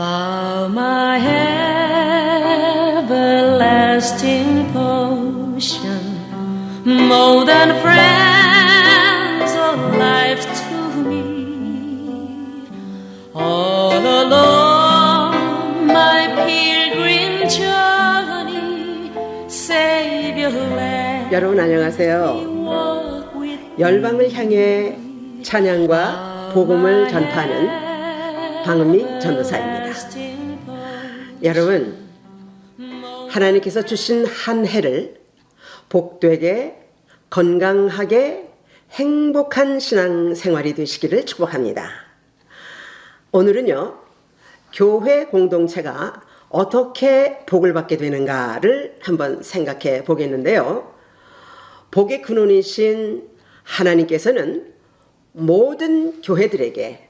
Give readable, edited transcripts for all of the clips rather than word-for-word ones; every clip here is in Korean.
Found my everlasting portion, more than friends of life to me. All along my pilgrim journey, Savior led 여러분 안녕하세요. me walk with 열방을 향해 찬양과 복음을 전파하는 방은미 전도사입니다. 여러분, 하나님께서 주신 한 해를 복되게 건강하게 행복한 신앙생활이 되시기를 축복합니다. 오늘은요, 교회 공동체가 어떻게 복을 받게 되는가를 한번 생각해 보겠는데요. 복의 근원이신 하나님께서는 모든 교회들에게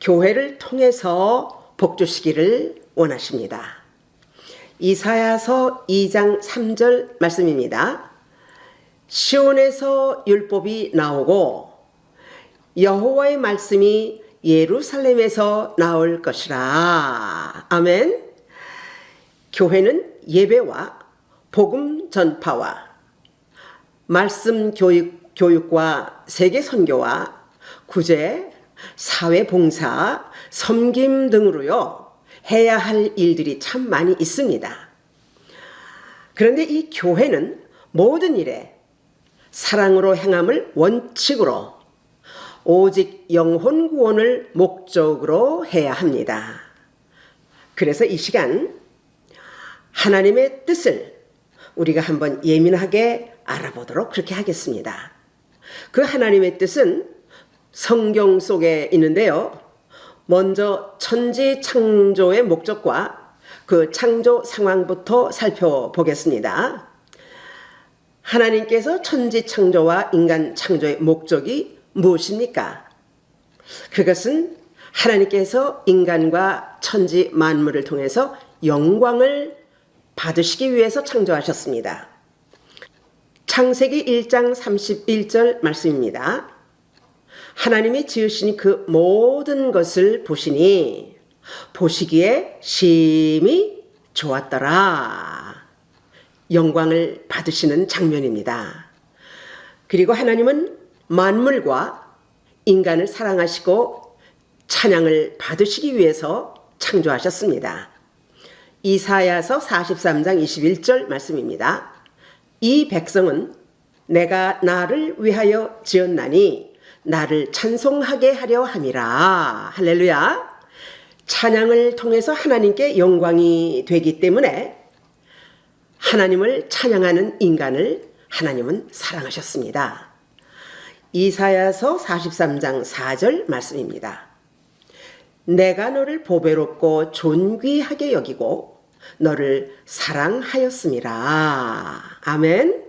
교회를 통해서 복 주시기를 원하십니다. 이사야서 2장 3절 말씀입니다. 시온에서 율법이 나오고 여호와의 말씀이 예루살렘에서 나올 것이라. 아멘. 교회는 예배와 복음 전파와 말씀 교육과 세계 선교와 구제, 사회 봉사, 섬김 등으로요 해야 할 일들이 참 많이 있습니다. 그런데 이 교회는 모든 일에 사랑으로 행함을 원칙으로 오직 영혼 구원을 목적으로 해야 합니다. 그래서 이 시간 하나님의 뜻을 우리가 한번 예민하게 알아보도록 그렇게 하겠습니다. 그 하나님의 뜻은 성경 속에 있는데요. 먼저 천지 창조의 목적과 그 창조 상황부터 살펴보겠습니다. 하나님께서 천지 창조와 인간 창조의 목적이 무엇입니까? 그것은 하나님께서 인간과 천지 만물을 통해서 영광을 받으시기 위해서 창조하셨습니다. 창세기 1장 31절 말씀입니다. 하나님이 지으신 그 모든 것을 보시니 보시기에 심히 좋았더라. 영광을 받으시는 장면입니다. 그리고 하나님은 만물과 인간을 사랑하시고 찬양을 받으시기 위해서 창조하셨습니다. 이사야서 43장 21절 말씀입니다. 이 백성은 내가 나를 위하여 지었나니 나를 찬송하게 하려 함이라. 할렐루야. 찬양을 통해서 하나님께 영광이 되기 때문에 하나님을 찬양하는 인간을 하나님은 사랑하셨습니다. 이사야서 43장 4절 말씀입니다. 내가 너를 보배롭고 존귀하게 여기고 너를 사랑하였음이라. 아멘.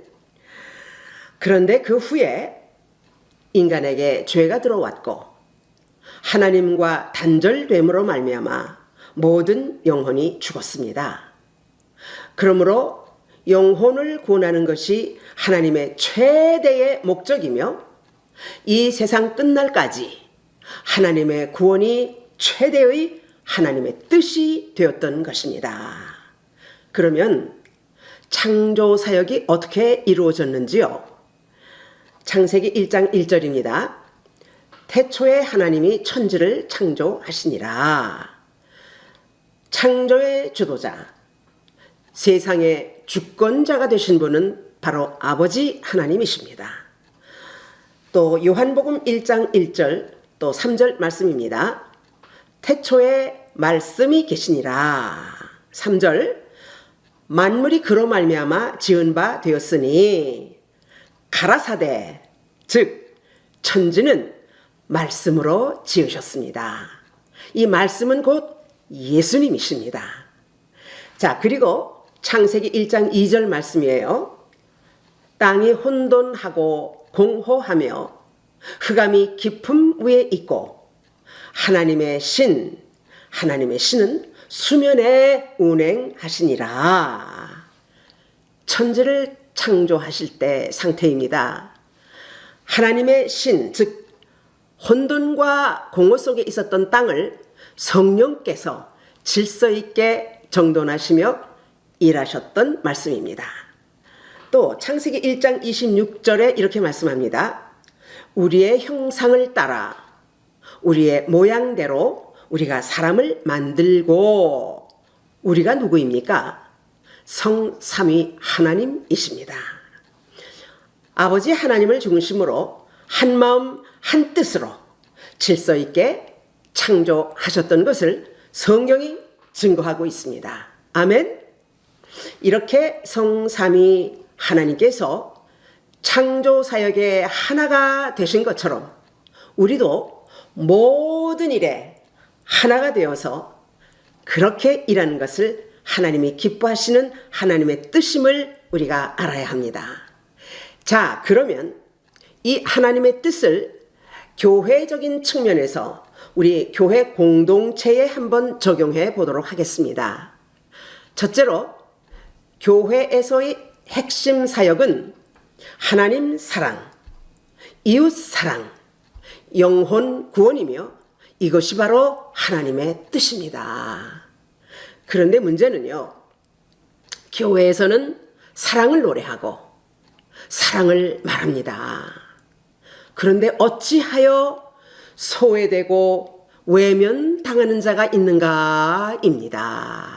그런데 그 후에 인간에게 죄가 들어왔고 하나님과 단절됨으로 말미암아 모든 영혼이 죽었습니다. 그러므로 영혼을 구원하는 것이 하나님의 최대의 목적이며 이 세상 끝날까지 하나님의 구원이 최대의 하나님의 뜻이 되었던 것입니다. 그러면 창조 사역이 어떻게 이루어졌는지요? 창세기 1장 1절입니다. 태초에 하나님이 천지를 창조하시니라. 창조의 주도자, 세상의 주권자가 되신 분은 바로 아버지 하나님이십니다. 또 요한복음 1장 1절 또 3절 말씀입니다. 태초에 말씀이 계시니라. 3절 만물이 그로 말미암아 지은 바 되었으니 가라사대 즉 천지는 말씀으로 지으셨습니다. 이 말씀은 곧 예수님이십니다. 자, 그리고 창세기 1장 2절 말씀이에요. 땅이 혼돈하고 공허하며 흑암이 깊음 위에 있고 하나님의 신은 수면에 운행하시니라. 천지를 창조하실 때 상태입니다. 하나님의 신, 즉 혼돈과 공허 속에 있었던 땅을 성령께서 질서 있게 정돈하시며 일하셨던 말씀입니다. 또 창세기 1장 26절에 이렇게 말씀합니다. 우리의 형상을 따라 우리의 모양대로 우리가 사람을 만들고, 우리가 누구입니까? 성삼위 하나님이십니다. 아버지 하나님을 중심으로 한 마음 한 뜻으로 질서 있게 창조하셨던 것을 성경이 증거하고 있습니다. 아멘. 이렇게 성삼위 하나님께서 창조 사역의 하나가 되신 것처럼 우리도 모든 일에 하나가 되어서 그렇게 일하는 것을 하나님이 기뻐하시는 하나님의 뜻임을 우리가 알아야 합니다. 자, 그러면 이 하나님의 뜻을 교회적인 측면에서 우리 교회 공동체에 한번 적용해 보도록 하겠습니다. 첫째로, 교회에서의 핵심 사역은 하나님 사랑, 이웃 사랑, 영혼 구원이며 이것이 바로 하나님의 뜻입니다. 그런데 문제는요, 교회에서는 사랑을 노래하고 사랑을 말합니다. 그런데 어찌하여 소외되고 외면당하는 자가 있는가입니다.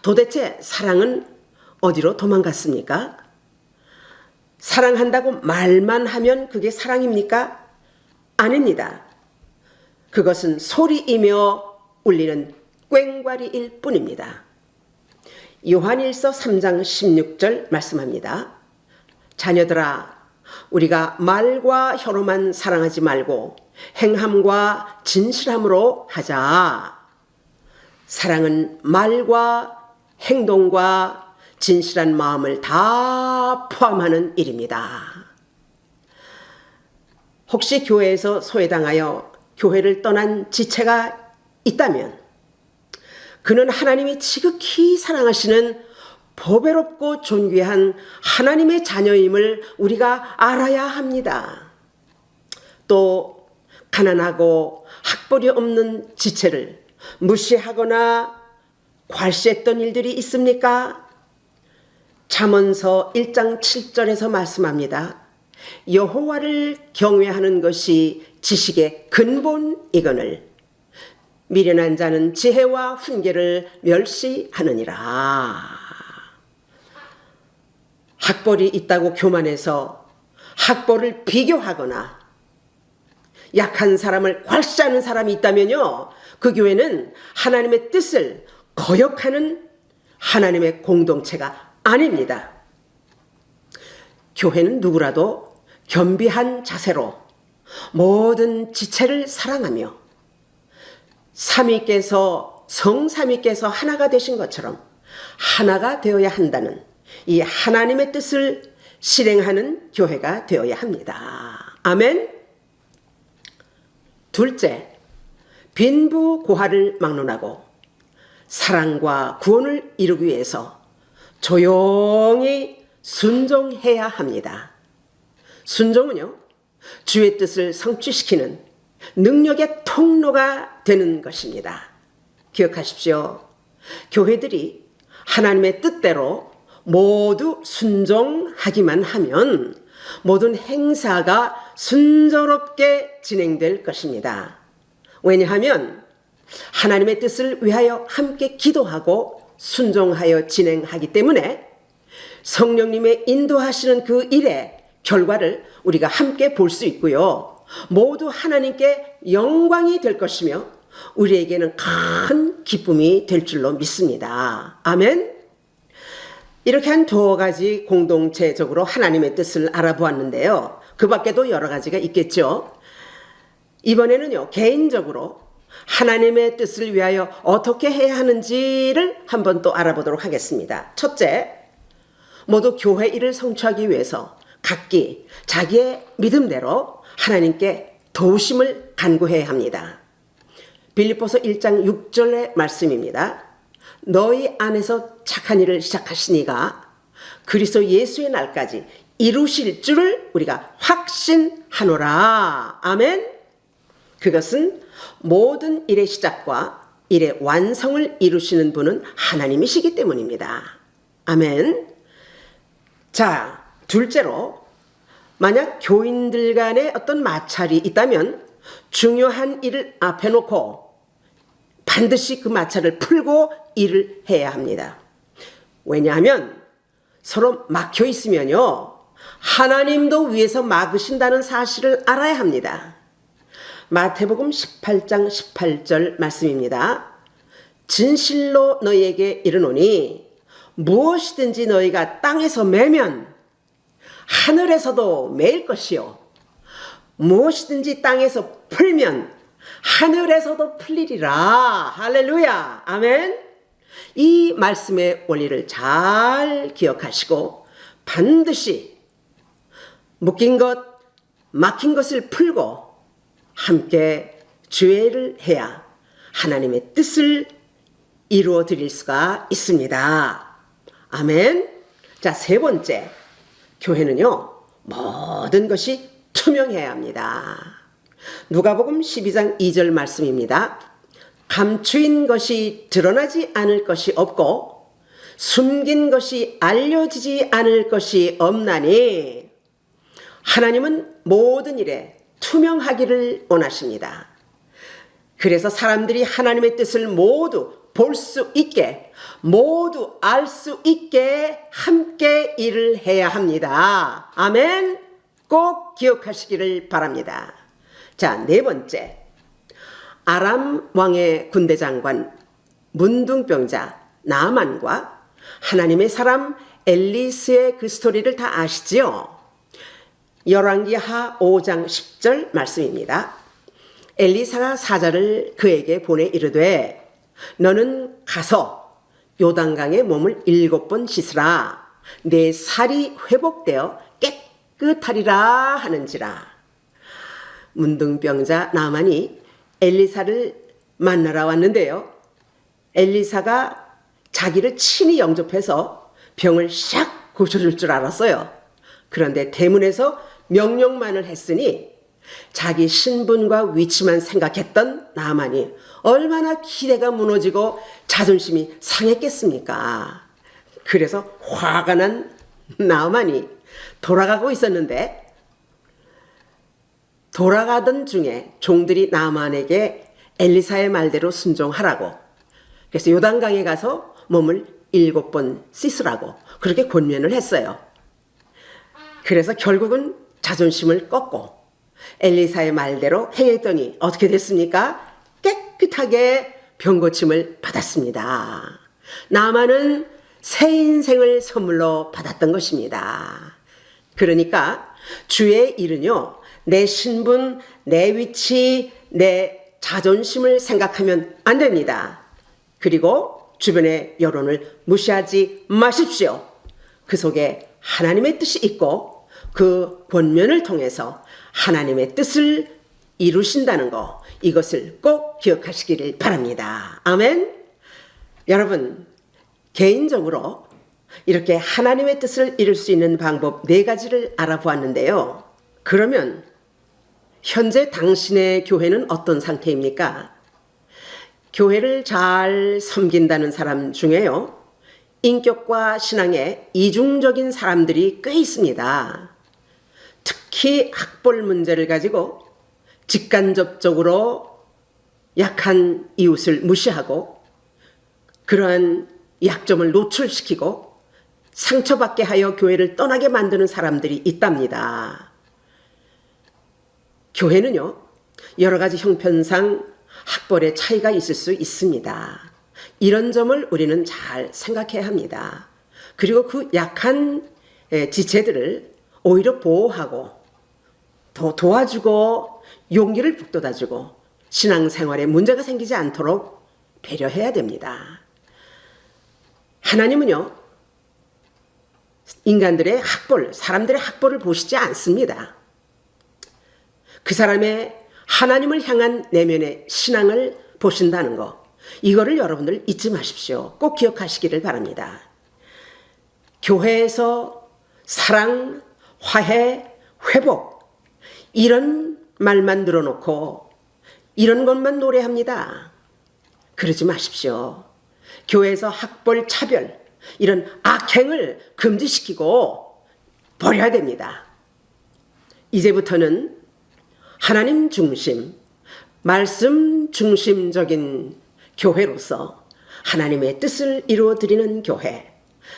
도대체 사랑은 어디로 도망갔습니까? 사랑한다고 말만 하면 그게 사랑입니까? 아닙니다. 그것은 소리이며 울리는 꽹과리일 뿐입니다. 요한일서 3장 16절 말씀합니다. 자녀들아, 우리가 말과 혀로만 사랑하지 말고 행함과 진실함으로 하자. 사랑은 말과 행동과 진실한 마음을 다 포함하는 일입니다. 혹시 교회에서 소외당하여 교회를 떠난 지체가 있다면 그는 하나님이 지극히 사랑하시는 보배롭고 존귀한 하나님의 자녀임을 우리가 알아야 합니다. 또 가난하고 학벌이 없는 지체를 무시하거나 괄시했던 일들이 있습니까? 잠언서 1장 7절에서 말씀합니다. 여호와를 경외하는 것이 지식의 근본이거늘 미련한 자는 지혜와 훈계를 멸시하느니라. 학벌이 있다고 교만해서 학벌을 비교하거나 약한 사람을 괄시하는 사람이 있다면요, 그 교회는 하나님의 뜻을 거역하는 하나님의 공동체가 아닙니다. 교회는 누구라도 겸비한 자세로 모든 지체를 사랑하며 삼위께서 성삼위께서 하나가 되신 것처럼 하나가 되어야 한다는 이 하나님의 뜻을 실행하는 교회가 되어야 합니다. 아멘. 둘째, 빈부고하를 막론하고 사랑과 구원을 이루기 위해서 조용히 순종해야 합니다. 순종은요, 주의 뜻을 성취시키는 능력의 통로가 되는 것입니다. 기억하십시오. 교회들이 하나님의 뜻대로 모두 순종하기만 하면 모든 행사가 순조롭게 진행될 것입니다. 왜냐하면 하나님의 뜻을 위하여 함께 기도하고 순종하여 진행하기 때문에 성령님의 인도하시는 그 일의 결과를 우리가 함께 볼 수 있고요. 모두 하나님께 영광이 될 것이며 우리에게는 큰 기쁨이 될 줄로 믿습니다. 아멘. 이렇게 한 두 가지 공동체적으로 하나님의 뜻을 알아보았는데요. 그 밖에도 여러 가지가 있겠죠. 이번에는요, 개인적으로 하나님의 뜻을 위하여 어떻게 해야 하는지를 한번 또 알아보도록 하겠습니다. 첫째, 모두 교회 일을 성취하기 위해서 각기 자기의 믿음대로 하나님께 도우심을 간구해야 합니다. 빌립보서 1장 6절의 말씀입니다. 너희 안에서 착한 일을 시작하시니가 그리스도 예수의 날까지 이루실 줄을 우리가 확신하노라. 아멘. 그것은 모든 일의 시작과 일의 완성을 이루시는 분은 하나님이시기 때문입니다. 아멘. 자, 둘째로 만약 교인들 간에 어떤 마찰이 있다면 중요한 일을 앞에 놓고 반드시 그 마찰을 풀고 일을 해야 합니다. 왜냐하면 서로 막혀 있으면요, 하나님도 위에서 막으신다는 사실을 알아야 합니다. 마태복음 18장 18절 말씀입니다. 진실로 너희에게 이르노니 무엇이든지 너희가 땅에서 매면 하늘에서도 매일 것이요, 무엇이든지 땅에서 풀면 하늘에서도 풀리리라. 할렐루야. 아멘. 이 말씀의 원리를 잘 기억하시고 반드시 묶인 것, 막힌 것을 풀고 함께 주의를 해야 하나님의 뜻을 이루어 드릴 수가 있습니다. 아멘. 자, 세 번째, 교회는요, 모든 것이 투명해야 합니다. 누가복음 12장 2절 말씀입니다. 감추인 것이 드러나지 않을 것이 없고 숨긴 것이 알려지지 않을 것이 없나니, 하나님은 모든 일에 투명하기를 원하십니다. 그래서 사람들이 하나님의 뜻을 모두 볼 수 있게, 모두 알 수 있게 함께 일을 해야 합니다. 아멘. 꼭 기억하시기를 바랍니다. 자, 네 번째, 아람 왕의 군대 장관 문둥병자 나아만과 하나님의 사람 엘리스의 그 스토리를 다 아시지요? 열왕기하 5장 10절 말씀입니다. 엘리사가 사자를 그에게 보내 이르되 너는 가서 요단강에 몸을 7번 씻으라. 내 살이 회복되어 깨끗하리라 하는지라. 문둥병자 나아만이 엘리사를 만나러 왔는데요, 엘리사가 자기를 친히 영접해서 병을 샥 고쳐줄 줄 알았어요. 그런데 대문에서 명령만을 했으니 자기 신분과 위치만 생각했던 나아만이 얼마나 기대가 무너지고 자존심이 상했겠습니까? 그래서 화가 난 나아만이 돌아가고 있었는데, 돌아가던 중에 종들이 나아만에게 엘리사의 말대로 순종하라고, 그래서 요단강에 가서 몸을 7번 씻으라고 그렇게 권면을 했어요. 그래서 결국은 자존심을 꺾고 엘리사의 말대로 행했더니 어떻게 됐습니까? 깨끗하게 병고침을 받았습니다. 나아만은 새 인생을 선물로 받았던 것입니다. 그러니까 주의 일은요, 내 신분, 내 위치, 내 자존심을 생각하면 안 됩니다. 그리고 주변의 여론을 무시하지 마십시오. 그 속에 하나님의 뜻이 있고 그 권면을 통해서 하나님의 뜻을 이루신다는 거, 이것을 꼭 기억하시기를 바랍니다. 아멘. 여러분, 개인적으로 이렇게 하나님의 뜻을 이룰 수 있는 방법 4가지를 알아보았는데요. 그러면 현재 당신의 교회는 어떤 상태입니까? 교회를 잘 섬긴다는 사람 중에요, 인격과 신앙에 이중적인 사람들이 꽤 있습니다. 특히 학벌 문제를 가지고 직간접적으로 약한 이웃을 무시하고 그러한 약점을 노출시키고 상처받게 하여 교회를 떠나게 만드는 사람들이 있답니다. 교회는요, 여러 가지 형편상 학벌의 차이가 있을 수 있습니다. 이런 점을 우리는 잘 생각해야 합니다. 그리고 그 약한 지체들을 오히려 보호하고 더 도와주고 용기를 북돋아주고 신앙생활에 문제가 생기지 않도록 배려해야 됩니다. 하나님은요, 인간들의 학벌, 사람들의 학벌을 보시지 않습니다. 그 사람의 하나님을 향한 내면의 신앙을 보신다는 거, 이거를 여러분들 잊지 마십시오. 꼭 기억하시기를 바랍니다. 교회에서 사랑, 화해, 회복, 이런 말만 늘어놓고 이런 것만 노래합니다. 그러지 마십시오. 교회에서 학벌 차별, 이런 악행을 금지시키고 버려야 됩니다. 이제부터는 하나님 중심, 말씀 중심적인 교회로서 하나님의 뜻을 이루어드리는 교회,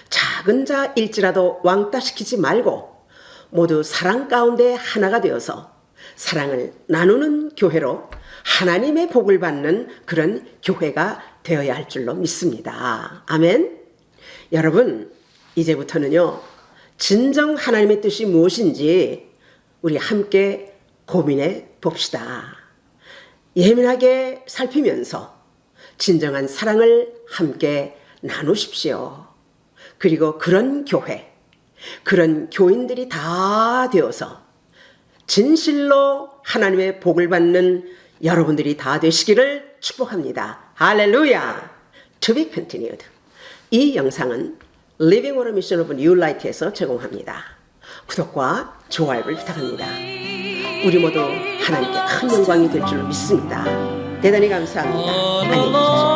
작은 자일지라도 왕따시키지 말고 모두 사랑 가운데 하나가 되어서 사랑을 나누는 교회로 하나님의 복을 받는 그런 교회가 되어야 할 줄로 믿습니다. 아멘. 여러분, 이제부터는요, 진정 하나님의 뜻이 무엇인지 우리 함께 고민해 봅시다. 예민하게 살피면서 진정한 사랑을 함께 나누십시오. 그리고 그런 교회, 그런 교인들이 다 되어서 진실로 하나님의 복을 받는 여러분들이 다 되시기를 축복합니다. 할렐루야! To be continued. 이 영상은 Living Water Mission of New Light에서 제공합니다. 구독과 좋아요를 부탁합니다. 우리 모두 하나님께 큰 영광이 될 줄로 믿습니다. 대단히 감사합니다. 안녕히 계십시오.